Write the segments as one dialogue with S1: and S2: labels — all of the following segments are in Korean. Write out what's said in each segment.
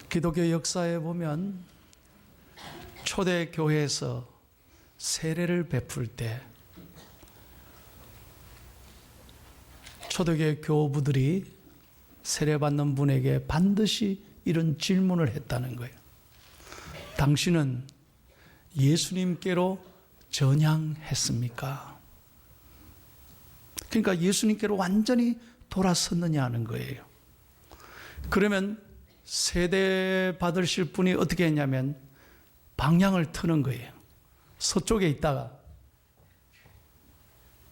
S1: 기독교 역사에 보면 초대 교회에서 세례를 베풀 때 초대교회 교부들이 세례받는 분에게 반드시 이런 질문을 했다는 거예요. 당신은 예수님께로 전향했습니까? 그러니까 예수님께로 완전히 돌아섰느냐 하는 거예요. 그러면 세례 받으실 분이 어떻게 했냐면 방향을 트는 거예요. 서쪽에 있다가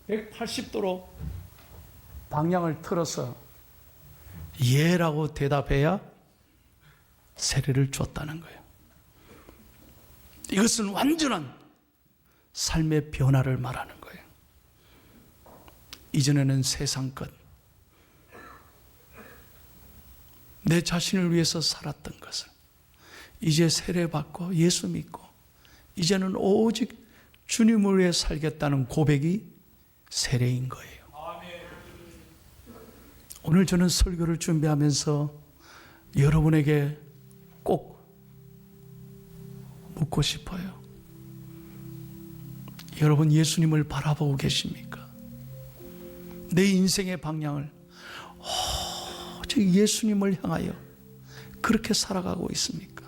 S1: 180도로 방향을 틀어서 예라고 대답해야 세례를 줬다는 거예요. 이것은 완전한 삶의 변화를 말하는 거예요. 이전에는 세상 것, 내 자신을 위해서 살았던 것을 이제 세례받고 예수 믿고 이제는 오직 주님을 위해 살겠다는 고백이 세례인 거예요. 오늘 저는 설교를 준비하면서 여러분에게 꼭 묻고 싶어요. 여러분 예수님을 바라보고 계십니까? 내 인생의 방향을 오직 예수님을 향하여 그렇게 살아가고 있습니까?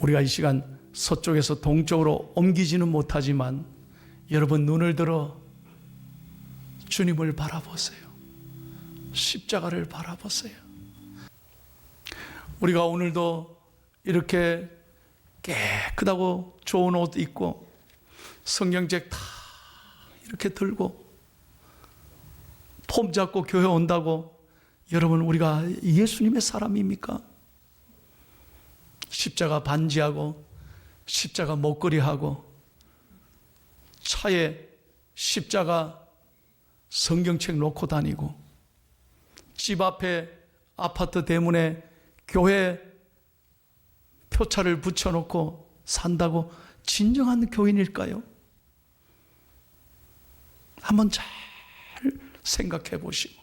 S1: 우리가 이 시간 서쪽에서 동쪽으로 옮기지는 못하지만 여러분 눈을 들어 주님을 바라보세요. 십자가를 바라보세요. 우리가 오늘도 이렇게 깨끗하고 좋은 옷 입고 성경책 다 이렇게 들고 폼 잡고 교회 온다고 여러분 우리가 예수님의 사람입니까? 십자가 반지하고 십자가 목걸이하고 차에 십자가 성경책 놓고 다니고 집 앞에 아파트 대문에 교회 표차를 붙여놓고 산다고 진정한 교인일까요? 한번 잘 생각해 보시고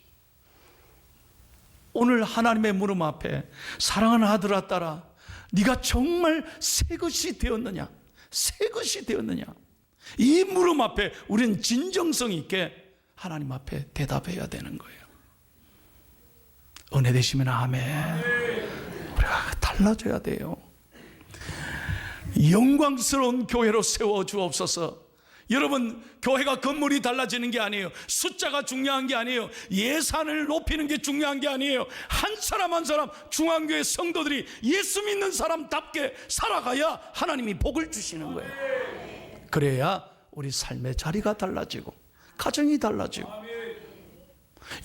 S1: 오늘 하나님의 무릎 앞에 사랑하는 아들아 딸아 네가 정말 새 것이 되었느냐? 새 것이 되었느냐? 이 무릎 앞에 우리는 진정성 있게 하나님 앞에 대답해야 되는 거예요. 은혜 되시면 아멘. 우리가 달라져야 돼요. 영광스러운 교회로 세워 주옵소서. 여러분 교회가 건물이 달라지는 게 아니에요. 숫자가 중요한 게 아니에요. 예산을 높이는 게 중요한 게 아니에요. 한 사람 한 사람 중앙교회 성도들이 예수 믿는 사람답게 살아가야 하나님이 복을 주시는 거예요. 그래야 우리 삶의 자리가 달라지고 가정이 달라지고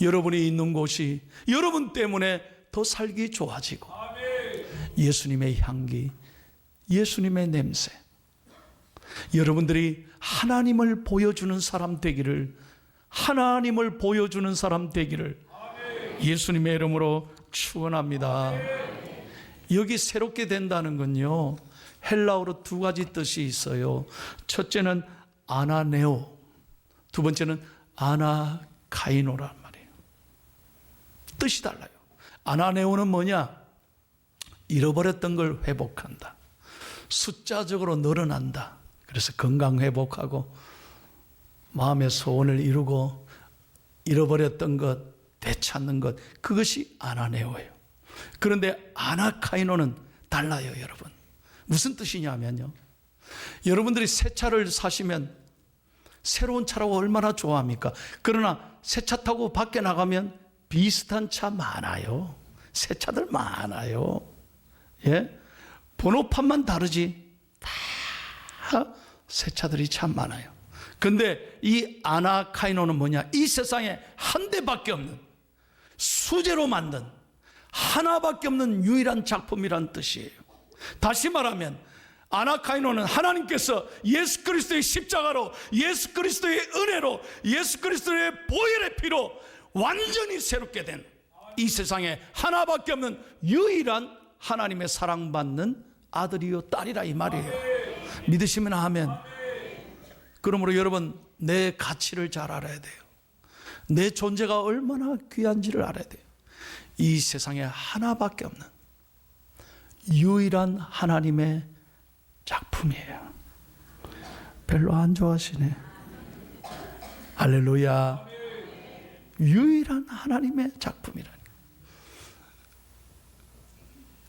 S1: 여러분이 있는 곳이 여러분 때문에 더 살기 좋아지고 예수님의 향기, 예수님의 냄새, 여러분들이 하나님을 보여주는 사람 되기를, 하나님을 보여주는 사람 되기를 예수님의 이름으로 축원합니다. 여기 새롭게 된다는 건요 헬라어로 두 가지 뜻이 있어요. 첫째는 아나네오, 두 번째는 아나카이노란 말이에요. 뜻이 달라요. 아나네오는 뭐냐? 잃어버렸던 걸 회복한다. 숫자적으로 늘어난다. 그래서 건강 회복하고 마음의 소원을 이루고 잃어버렸던 것, 되찾는 것, 그것이 아나네오예요. 그런데 아나카이노는 달라요, 여러분. 무슨 뜻이냐면요, 여러분들이 새 차를 사시면 새로운 차라고 얼마나 좋아합니까? 그러나 새 차 타고 밖에 나가면 비슷한 차 많아요. 새 차들 많아요. 예? 번호판만 다르지 다 새 차들이 참 많아요. 근데 이 아나카이노는 뭐냐? 이 세상에 한 대밖에 없는, 수제로 만든 하나밖에 없는 유일한 작품이란 뜻이에요. 다시 말하면 아나카이노는 하나님께서 예수 그리스도의 십자가로, 예수 그리스도의 은혜로, 예수 그리스도의 보혈의 피로 완전히 새롭게 된 이 세상에 하나밖에 없는 유일한 하나님의 사랑받는 아들이요 딸이라 이 말이에요. 믿으시면 아멘. 그러므로 여러분 내 가치를 잘 알아야 돼요. 내 존재가 얼마나 귀한지를 알아야 돼요. 이 세상에 하나밖에 없는 유일한 하나님의 작품이에요. 별로 안 좋아하시네. 할렐루야. 유일한 하나님의 작품이라니.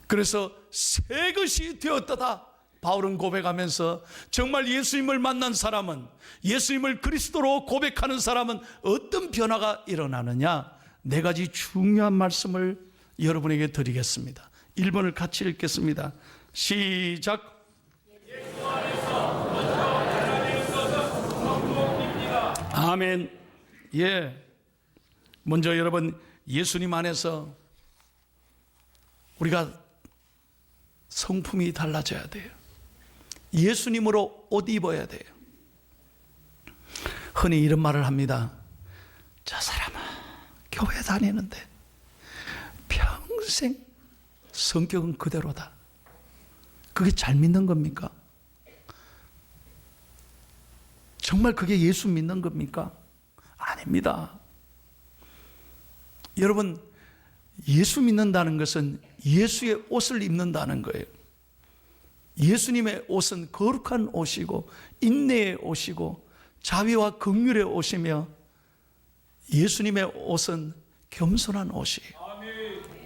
S1: 그래서 새 것이 되었다 바울은 고백하면서, 정말 예수님을 만난 사람은, 예수님을 그리스도로 고백하는 사람은 어떤 변화가 일어나느냐, 네 가지 중요한 말씀을 여러분에게 드리겠습니다. 1번을 같이 읽겠습니다. 시작. 아멘. 예. 먼저 여러분, 예수님 안에서 우리가 성품이 달라져야 돼요. 예수님으로 옷 입어야 돼요. 흔히 이런 말을 합니다. 저 사람은 교회 다니는데 평생 성격은 그대로다. 그게 잘 믿는 겁니까? 정말 그게 예수 믿는 겁니까? 아닙니다. 여러분, 예수 믿는다는 것은 예수의 옷을 입는다는 거예요. 예수님의 옷은 거룩한 옷이고 인내의 옷이고 자비와 긍휼의 옷이며, 예수님의 옷은 겸손한 옷이에요.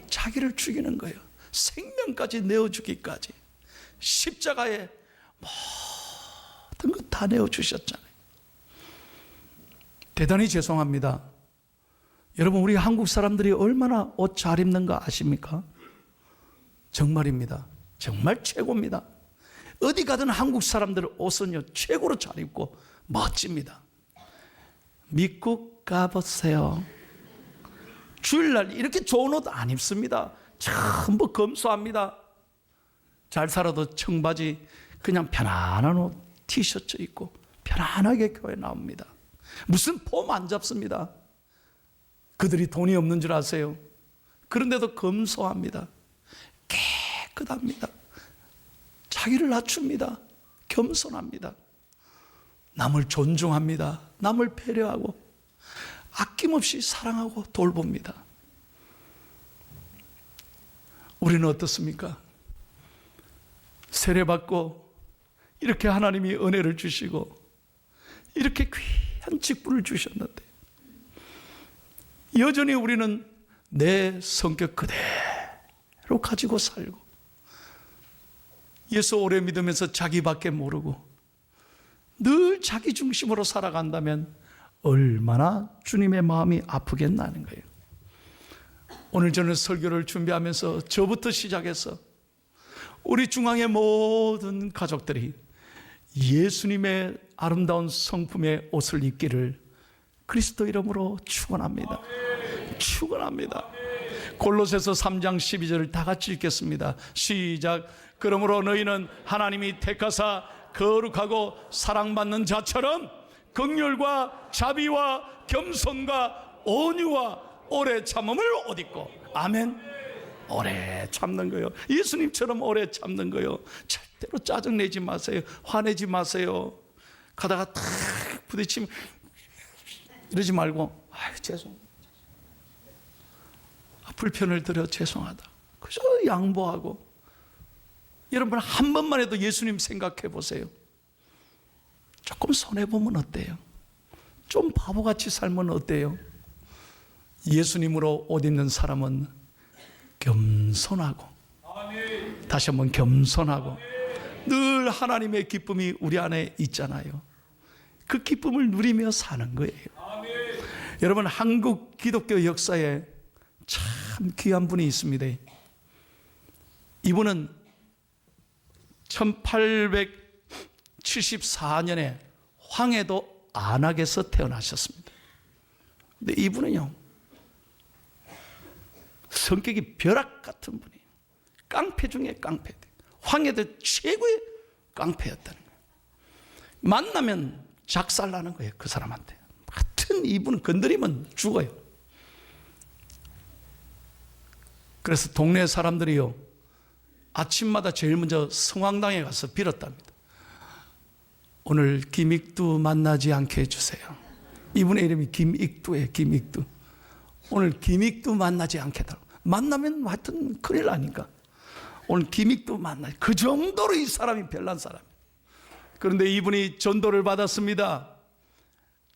S1: 자기를 죽이는 거예요. 생명까지 내어주기까지. 십자가에 모든 것 다 내어주셨잖아요. 대단히 죄송합니다. 여러분, 우리 한국 사람들이 얼마나 옷 잘 입는가 아십니까? 정말입니다. 정말 최고입니다. 어디 가든 한국 사람들 옷은요 최고로 잘 입고 멋집니다. 미국 가보세요. 주일날 이렇게 좋은 옷 안 입습니다. 전부 검소합니다. 잘 살아도 청바지, 그냥 편안한 옷, 티셔츠 입고 편안하게 교회 나옵니다. 무슨 폼 안 잡습니다. 그들이 돈이 없는 줄 아세요? 그런데도 검소합니다. 깨끗합니다. 자기를 낮춥니다. 겸손합니다. 남을 존중합니다. 남을 배려하고 아낌없이 사랑하고 돌봅니다. 우리는 어떻습니까? 세례받고 이렇게 하나님이 은혜를 주시고 이렇게 귀한 직분을 주셨는데 여전히 우리는 내 성격 그대로 가지고 살고, 예수 오래 믿으면서 자기밖에 모르고 늘 자기 중심으로 살아간다면 얼마나 주님의 마음이 아프겠나는 거예요. 오늘 저는 설교를 준비하면서 저부터 시작해서 우리 중앙의 모든 가족들이 예수님의 아름다운 성품의 옷을 입기를 그리스도 이름으로 축원합니다. 축원합니다. 골로새서 3장 12절을 다 같이 읽겠습니다. 시작. 그러므로 너희는 하나님이 택하사 거룩하고 사랑받는 자처럼 긍휼과 자비와 겸손과 온유와 오래 참음을 옷 입고. 아멘. 오래 참는 거요. 예수님처럼 오래 참는 거요. 절대로 짜증내지 마세요. 화내지 마세요. 가다가 탁 부딪히면 이러지 말고, 아유 죄송합니다, 불편을 드려 죄송하다, 그저 양보하고. 여러분, 한 번만 해도 예수님 생각해 보세요. 조금 손해보면 어때요? 좀 바보같이 살면 어때요? 예수님으로 옷 입는 사람은 겸손하고, 다시 한번 겸손하고, 늘 하나님의 기쁨이 우리 안에 있잖아요. 그 기쁨을 누리며 사는 거예요. 여러분, 한국 기독교 역사에 참 귀한 분이 있습니다. 이분은 1874년에 황해도 안악에서 태어나셨습니다. 근데 이분은요, 성격이 벼락 같은 분이에요. 깡패 중에 깡패. 황해도 최고의 깡패였다는 거예요. 만나면 작살나는 거예요, 그 사람한테. 하여튼 이분 건드리면 죽어요. 그래서 동네 사람들이요, 아침마다 제일 먼저 성황당에 가서 빌었답니다. 오늘 김익두 만나지 않게 해주세요. 이분의 이름이 김익두예요. 김익두. 오늘 김익두 만나지 않게 해달라고. 만나면 하여튼 큰일 나니까. 오늘 기믹도 만나요. 그 정도로 이 사람이 별난 사람. 그런데 이분이 전도를 받았습니다.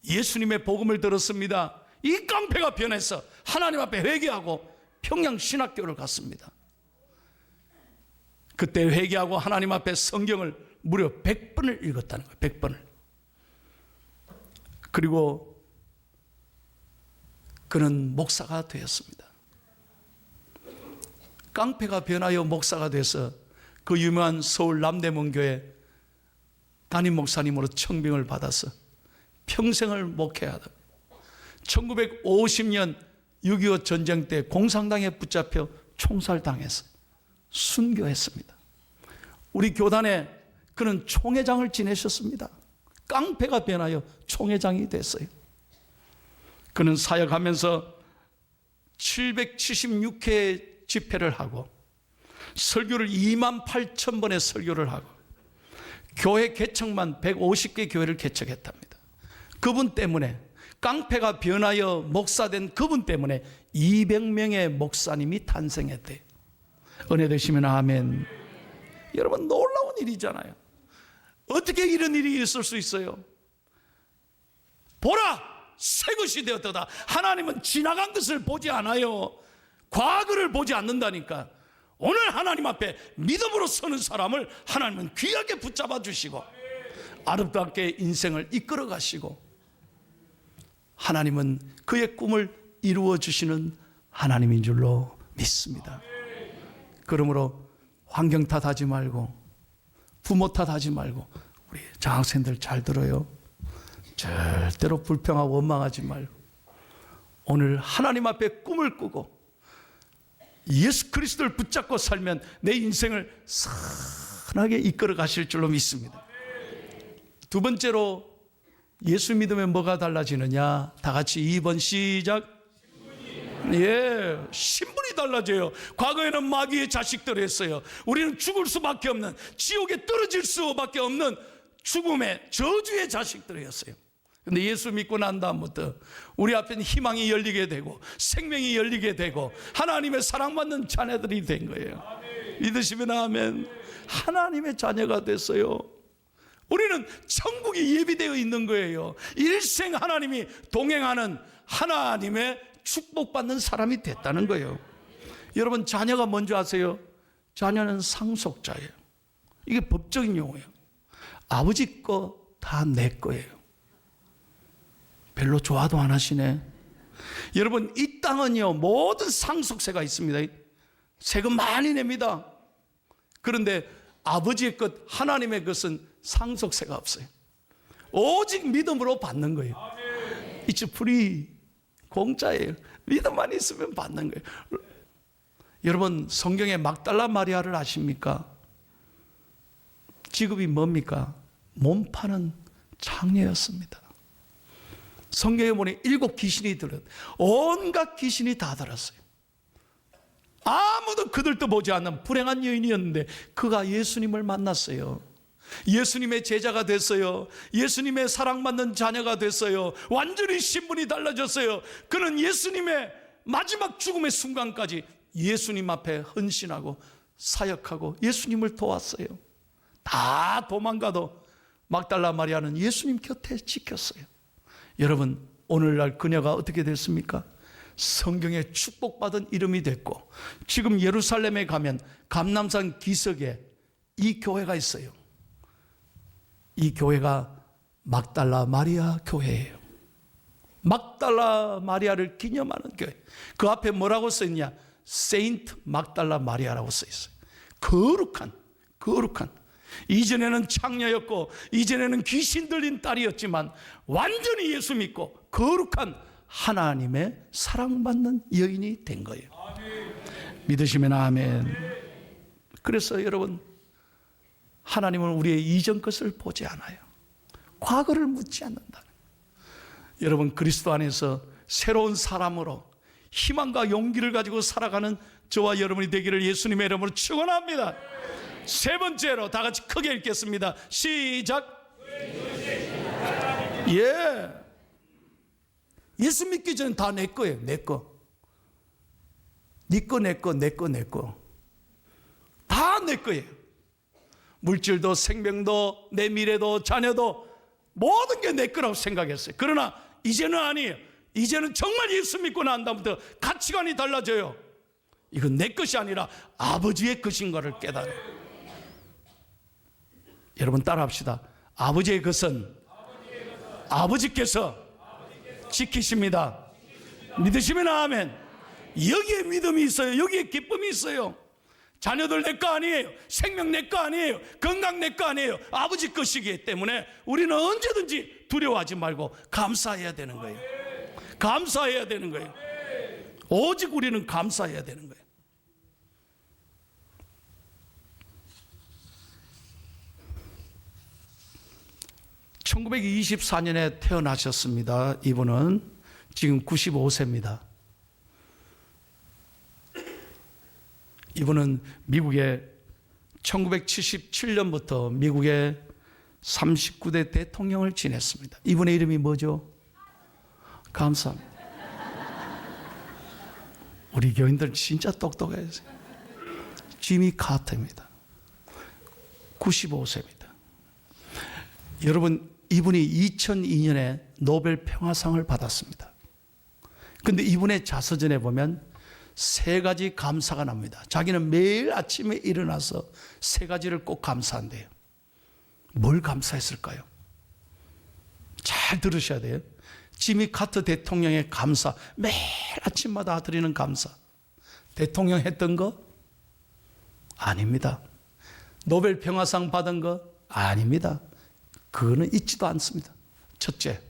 S1: 예수님의 복음을 들었습니다. 이 깡패가 변해서 하나님 앞에 회개하고 평양 신학교를 갔습니다. 그때 회개하고 하나님 앞에 성경을 무려 100번을 읽었다는 거예요. 100번을. 그리고 그는 목사가 되었습니다. 깡패가 변하여 목사가 돼서 그 유명한 서울 남대문교회 담임 목사님으로 청빙을 받아서 평생을 목회하다 1950년 6.25 전쟁 때 공산당에 붙잡혀 총살당해서 순교했습니다. 우리 교단에 그는 총회장을 지내셨습니다. 깡패가 변하여 총회장이 됐어요. 그는 사역하면서 776회 집회를 하고 설교를 28,000번의 설교를 하고 교회 개척만 150개 교회를 개척했답니다. 그분 때문에, 깡패가 변하여 목사된 그분 때문에 200명의 목사님이 탄생했대요. 은혜 되시면 아멘. 여러분, 놀라운 일이잖아요. 어떻게 이런 일이 있을 수 있어요? 보라, 새 것이 되었다. 하나님은 지나간 것을 보지 않아요. 과거를 보지 않는다니까. 오늘 하나님 앞에 믿음으로 서는 사람을 하나님은 귀하게 붙잡아 주시고 아름답게 인생을 이끌어 가시고 하나님은 그의 꿈을 이루어 주시는 하나님인 줄로 믿습니다. 그러므로 환경 탓하지 말고 부모 탓하지 말고, 우리 장학생들 잘 들어요. 절대로 불평하고 원망하지 말고 오늘 하나님 앞에 꿈을 꾸고 예수 그리스도를 붙잡고 살면 내 인생을 선하게 이끌어 가실 줄로 믿습니다. 두 번째로 예수 믿으면 뭐가 달라지느냐? 다 같이 2번 시작. 신분이 달라져요. 과거에는 마귀의 자식들이었어요. 우리는 죽을 수밖에 없는, 지옥에 떨어질 수밖에 없는 죽음의 저주의 자식들이었어요. 근데 예수 믿고 난 다음부터 우리 앞에는 희망이 열리게 되고 생명이 열리게 되고 하나님의 사랑받는 자녀들이 된 거예요. 믿으시면 아멘. 하나님의 자녀가 됐어요. 우리는 천국이 예비되어 있는 거예요. 일생 하나님이 동행하는 하나님의 축복받는 사람이 됐다는 거예요. 여러분, 자녀가 뭔지 아세요? 자녀는 상속자예요. 이게 법적인 용어예요. 아버지 거 다 내 거예요. 별로 좋아도 안 하시네. 여러분, 이 땅은요 모든 상속세가 있습니다. 세금 많이 냅니다. 그런데 아버지의 것, 하나님의 것은 상속세가 없어요. 오직 믿음으로 받는 거예요. It's free. 공짜예요. 믿음만 있으면 받는 거예요. 여러분, 성경에 막달라 마리아를 아십니까? 직업이 뭡니까? 몸 파는 장녀였습니다. 성경에 보니 7 귀신이 들었, 온갖 귀신이 다 들었어요. 아무도 그들도 보지 않는 불행한 여인이었는데 그가 예수님을 만났어요. 예수님의 제자가 됐어요. 예수님의 사랑받는 자녀가 됐어요. 완전히 신분이 달라졌어요. 그는 예수님의 마지막 죽음의 순간까지 예수님 앞에 헌신하고 사역하고 예수님을 도왔어요. 다 도망가도 막달라 마리아는 예수님 곁에 지켰어요. 여러분, 오늘날 그녀가 어떻게 됐습니까? 성경에 축복받은 이름이 됐고, 지금 예루살렘에 가면 감람산 기슭에 이 교회가 있어요. 이 교회가 막달라 마리아 교회예요. 막달라 마리아를 기념하는 교회. 그 앞에 뭐라고 써있냐? 세인트 막달라 마리아라고 써있어요. 거룩한. 이전에는 창녀였고 이전에는 귀신 들린 딸이었지만 완전히 예수 믿고 거룩한 하나님의 사랑받는 여인이 된 거예요. 믿으시면 아멘. 그래서 여러분, 하나님은 우리의 이전 것을 보지 않아요. 과거를 묻지 않는다. 여러분, 그리스도 안에서 새로운 사람으로 희망과 용기를 가지고 살아가는 저와 여러분이 되기를 예수님의 이름으로 축원합니다. 세 번째로 다 같이 크게 읽겠습니다. 시작. 예수 믿기 전에 다 내 거예요. 내 거. 네 거, 내 거, 내 거, 내 거. 다 내 거예요. 물질도 생명도 내 미래도 자녀도 모든 게 내 거라고 생각했어요. 그러나 이제는 아니에요. 이제는 정말 예수 믿고 난 다음부터 가치관이 달라져요. 이건 내 것이 아니라 아버지의 것인 것을 깨달아요. 여러분 따라합시다. 아버지의 것은 아버지께서 지키십니다. 믿으시면 아멘. 여기에 믿음이 있어요. 여기에 기쁨이 있어요. 자녀들 내 거 아니에요. 생명 내 거 아니에요. 건강 내 거 아니에요. 아버지 것이기 때문에 우리는 언제든지 두려워하지 말고 감사해야 되는 거예요. 감사해야 되는 거예요. 오직 우리는 감사해야 되는 거예요. (1924년에) 태어나셨습니다. 이분은 지금 95세입니다. 이분은 미국의 1977년부터 미국의 39대 대통령을 지냈습니다. 이분의 이름이 뭐죠? 감사합니다. 우리 교인들 진짜 똑똑해요. 지미 카터입니다. 95세입니다. 여러분, 이분이 2002년에 노벨 평화상을 받았습니다. 그런데 이분의 자서전에 보면 세 가지 감사가 납니다. 자기는 매일 아침에 일어나서 세 가지를 꼭 감사한대요. 뭘 감사했을까요? 잘 들으셔야 돼요. 지미 카터 대통령의 감사, 매일 아침마다 드리는 감사. 대통령 했던 거? 아닙니다. 노벨 평화상 받은 거? 아닙니다. 그거는 있지도 않습니다. 첫째,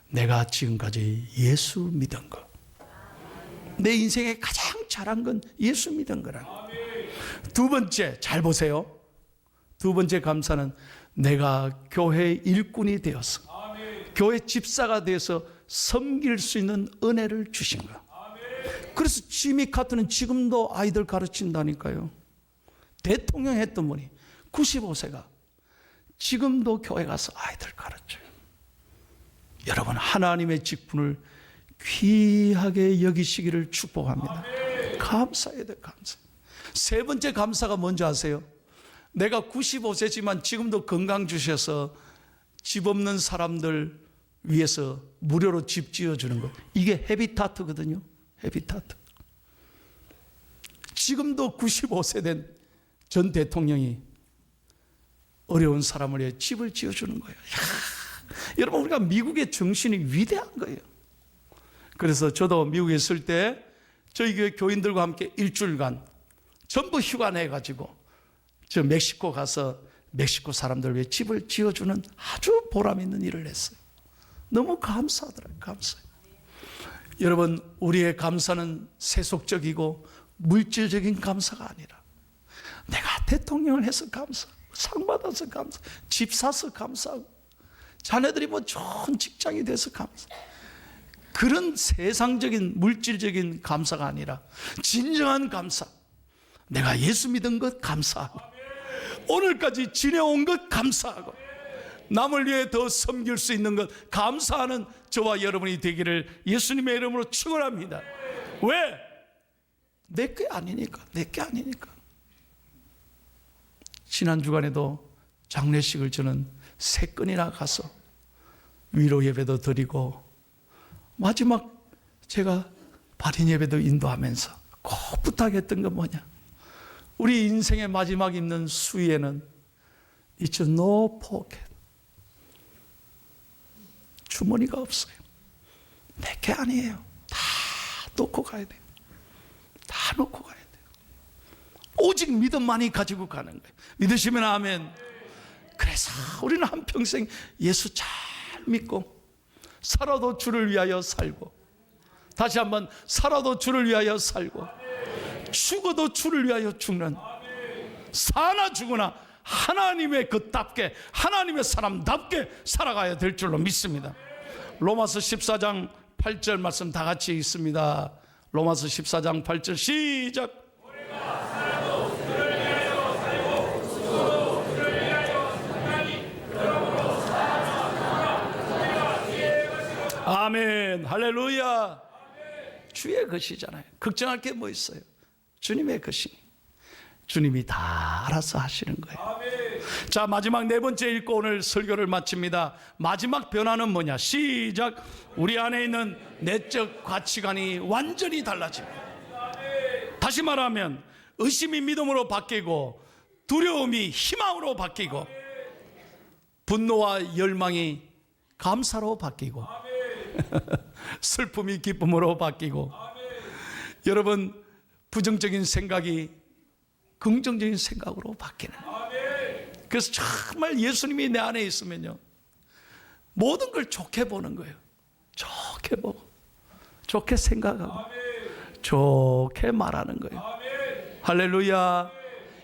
S1: 내가 지금까지 예수 믿은 거. 내 인생에 가장 잘한 건 예수 믿은 거라. 두 번째, 잘 보세요. 두 번째 감사는 내가 교회 일꾼이 되어서 교회 집사가 되어서 섬길 수 있는 은혜를 주신 거. 그래서 지미 카터는 지금도 아이들 가르친다니까요. 대통령 했던 분이 95세가 지금도 교회 가서 아이들 가르쳐요. 여러분, 하나님의 직분을 귀하게 여기시기를 축복합니다. 감사해야 돼요. 감사. 세 번째 감사가 뭔지 아세요? 내가 95세지만 지금도 건강 주셔서 집 없는 사람들 위해서 무료로 집 지어주는 거. 이게 헤비타트거든요. 헤비타트. 지금도 95세 된 전 대통령이 어려운 사람을 위해 집을 지어주는 거예요. 여러분, 우리가 미국의 정신이 위대한 거예요. 그래서 저도 미국에 있을 때 저희 교회 교인들과 함께 일주일간 전부 휴가 내가지고 저 멕시코 가서 멕시코 사람들 위해 집을 지어주는 아주 보람 있는 일을 했어요. 너무 감사하더라고요. 감사해요. 여러분, 우리의 감사는 세속적이고 물질적인 감사가 아니라 내가 대통령을 해서 감사하고 상 받아서 감사하고 집 사서 감사하고 자녀들이 뭐 좋은 직장이 돼서 감사하고 그런 세상적인 물질적인 감사가 아니라 진정한 감사. 내가 예수 믿은 것 감사하고 오늘까지 지내온 것 감사하고 남을 위해 더 섬길 수 있는 것 감사하는 저와 여러분이 되기를 예수님의 이름으로 축원합니다. 왜? 내 게 아니니까. 내 게 아니니까. 지난 주간에도 장례식을 저는 3건이나 가서 위로 예배도 드리고 마지막 제가 발인 예배도 인도하면서 꼭 부탁했던 건 뭐냐? 우리 인생의 마지막 있는 수위에는 It's no pocket. 주머니가 없어요. 내게 아니에요. 다 놓고 가야 돼요. 다 놓고 가야 돼요. 오직 믿음만이 가지고 가는 거예요. 믿으시면 아멘. 그래서 우리는 한평생 예수 잘 믿고 살아도 주를 위하여 살고 다시 한번 살아도 주를 위하여 살고 죽어도 주를 위하여 죽는 사나 죽으나 하나님의 그답게 하나님의 사람답게 살아가야 될 줄로 믿습니다. 로마서 14장 8절 말씀 다 같이 읽습니다. 로마서 14장 8절 시작. 아멘. 할렐루야. 주의 것이잖아요. 걱정할 게 뭐 있어요? 주님의 것이니 주님이 다 알아서 하시는 거예요. 자, 마지막 네 번째 읽고 오늘 설교를 마칩니다. 마지막 변화는 뭐냐? 시작. 우리 안에 있는 내적 가치관이 완전히 달라집니다. 다시 말하면 의심이 믿음으로 바뀌고 두려움이 희망으로 바뀌고 분노와 열망이 감사로 바뀌고 슬픔이 기쁨으로 바뀌고 여러분 부정적인 생각이 긍정적인 생각으로 바뀌는. 그래서 정말 예수님이 내 안에 있으면요 모든 걸 좋게 보는 거예요. 좋게 보고 좋게 생각하고 좋게 말하는 거예요. 할렐루야.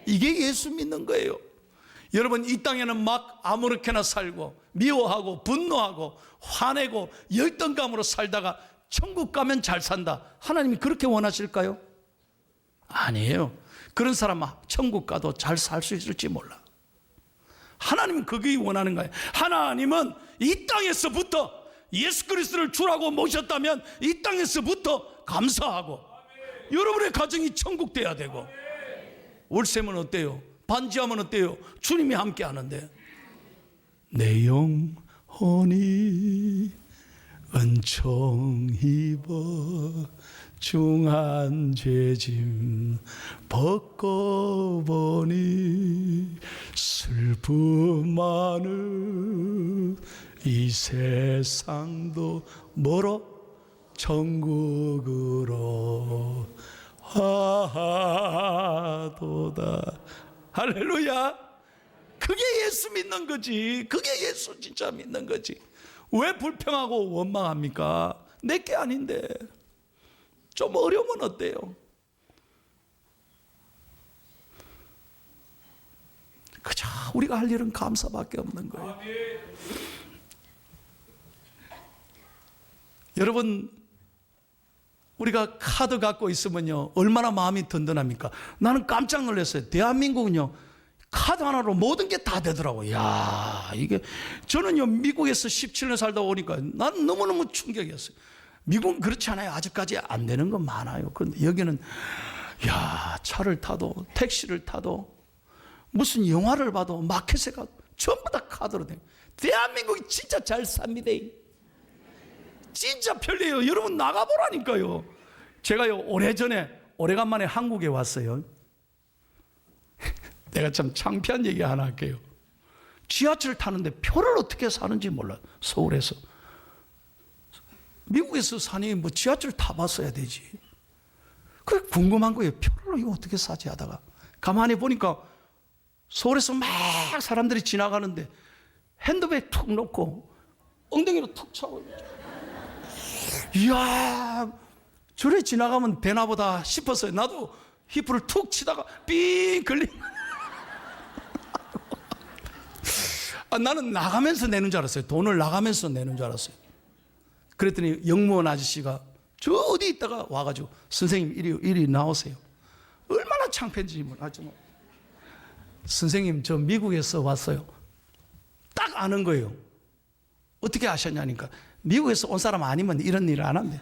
S1: 이게 예수 믿는 거예요. 여러분 이 땅에는 막 아무렇게나 살고 미워하고 분노하고 화내고 열등감으로 살다가 천국 가면 잘 산다. 하나님이 그렇게 원하실까요? 아니에요. 그런 사람은 천국 가도 잘 살 수 있을지 몰라. 하나님은 그게 원하는 거예요. 하나님은 이 땅에서부터 예수 그리스도를 주라고 모셨다면 이 땅에서부터 감사하고 여러분의 가정이 천국 돼야 되고 월세면 어때요? 반지하면 어때요? 주님이 함께 하는데 내 영혼이 은총 입어 중한 죄짐 벗고 보니 슬픔 많은 이 세상도 멀어 천국으로 하도다. 할렐루야. 그게 예수 믿는 거지. 그게 예수 진짜 믿는 거지. 왜 불평하고 원망합니까? 내게 아닌데. 좀 어려우면 어때요? 그저 우리가 할 일은 감사밖에 없는 거예요. 여러분 우리가 카드 갖고 있으면요 얼마나 마음이 든든합니까? 나는 깜짝 놀랐어요. 대한민국은요 카드 하나로 모든 게 다 되더라고요. 야, 이게 저는요 미국에서 17년 살다 오니까 난 너무너무 충격이었어요. 미국은 그렇지 않아요. 아직까지 안 되는 건 많아요. 그런데 여기는 야, 차를 타도 택시를 타도 무슨 영화를 봐도 마켓에 가도 전부 다 카드로 돼요. 대한민국이 진짜 잘 삽니다. 진짜 편리해요. 여러분 나가보라니까요. 제가요 오래간만에 한국에 왔어요. 내가 참 창피한 얘기 하나 할게요. 지하철 타는데 표를 어떻게 사는지 몰라요. 서울에서. 미국에서 사니 뭐 지하철 타봤어야 되지. 그래 궁금한 거예요. 표를 이거 어떻게 사지 하다가 가만히 보니까 서울에서 막 사람들이 지나가는데 핸드백 툭 놓고 엉덩이로 툭 차고 이야 저래 지나가면 되나보다 싶었어요. 나도 히프를 툭 치다가 삥 걸린 나는 나가면서 내는 줄 알았어요. 돈을 나가면서 내는 줄 알았어요. 그랬더니 영무원 아저씨가 저 어디 있다가 와가지고 선생님 이리 나오세요. 얼마나 창피한지 몰라요. 선생님 저 미국에서 왔어요. 딱 아는 거예요. 어떻게 아셨냐니까 미국에서 온 사람 아니면 이런 일을 안 한대.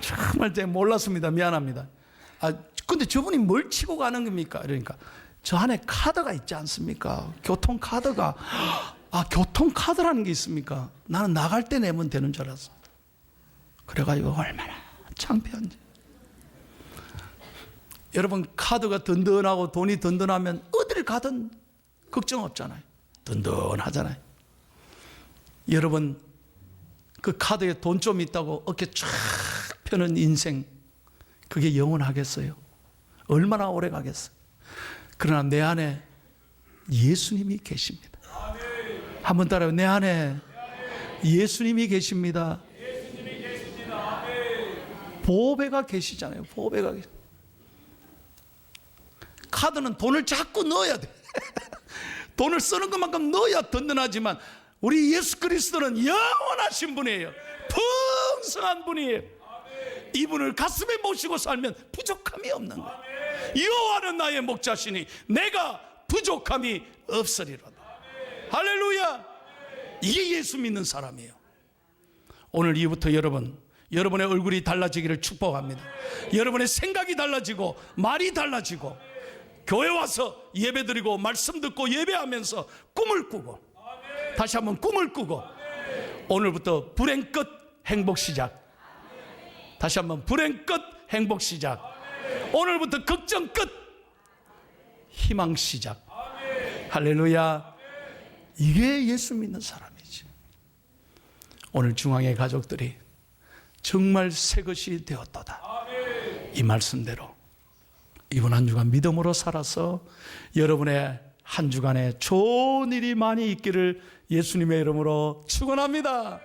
S1: 정말 제가 몰랐습니다. 미안합니다. 근데 저분이 뭘 치고 가는 겁니까? 그러니까 저 안에 카드가 있지 않습니까? 교통카드가. 교통카드라는 게 있습니까? 나는 나갈 때 내면 되는 줄 알았어. 그래가지고 얼마나 창피한지. 여러분 카드가 든든하고 돈이 든든하면 어딜 가든 걱정 없잖아요. 든든하잖아요. 여러분 그 카드에 돈 좀 있다고 어깨 쫙 펴는 인생 그게 영원하겠어요? 얼마나 오래 가겠어요? 그러나 내 안에 예수님이 계십니다. 한번 따라요. 내 안에 예수님이 계십니다. 보배가 계시잖아요. 보배가 계시. 카드는 돈을 자꾸 넣어야 돼. 돈을 쓰는 것만큼 넣어야 든든하지만 우리 예수 그리스도는 영원하신 분이에요. 풍성한 분이에요. 이분을 가슴에 모시고 살면 부족함이 없는 거예요. 여호와는 나의 목자시니 내가 부족함이 없으리로다. 할렐루야. 이게 예수 믿는 사람이에요. 오늘 이후부터 여러분 여러분의 얼굴이 달라지기를 축복합니다. 여러분의 생각이 달라지고 말이 달라지고 교회 와서 예배드리고 말씀 듣고 예배하면서 꿈을 꾸고 다시 한번 꿈을 꾸고 오늘부터 불행 끝 행복 시작. 다시 한번 불행 끝 행복 시작. 오늘부터 걱정 끝 희망 시작. 할렐루야. 이게 예수 믿는 사람이지. 오늘 중앙의 가족들이 정말 새 것이 되었도다. 이 말씀대로 이번 한 주간 믿음으로 살아서 여러분의 한 주간에 좋은 일이 많이 있기를 예수님의 이름으로 축원합니다.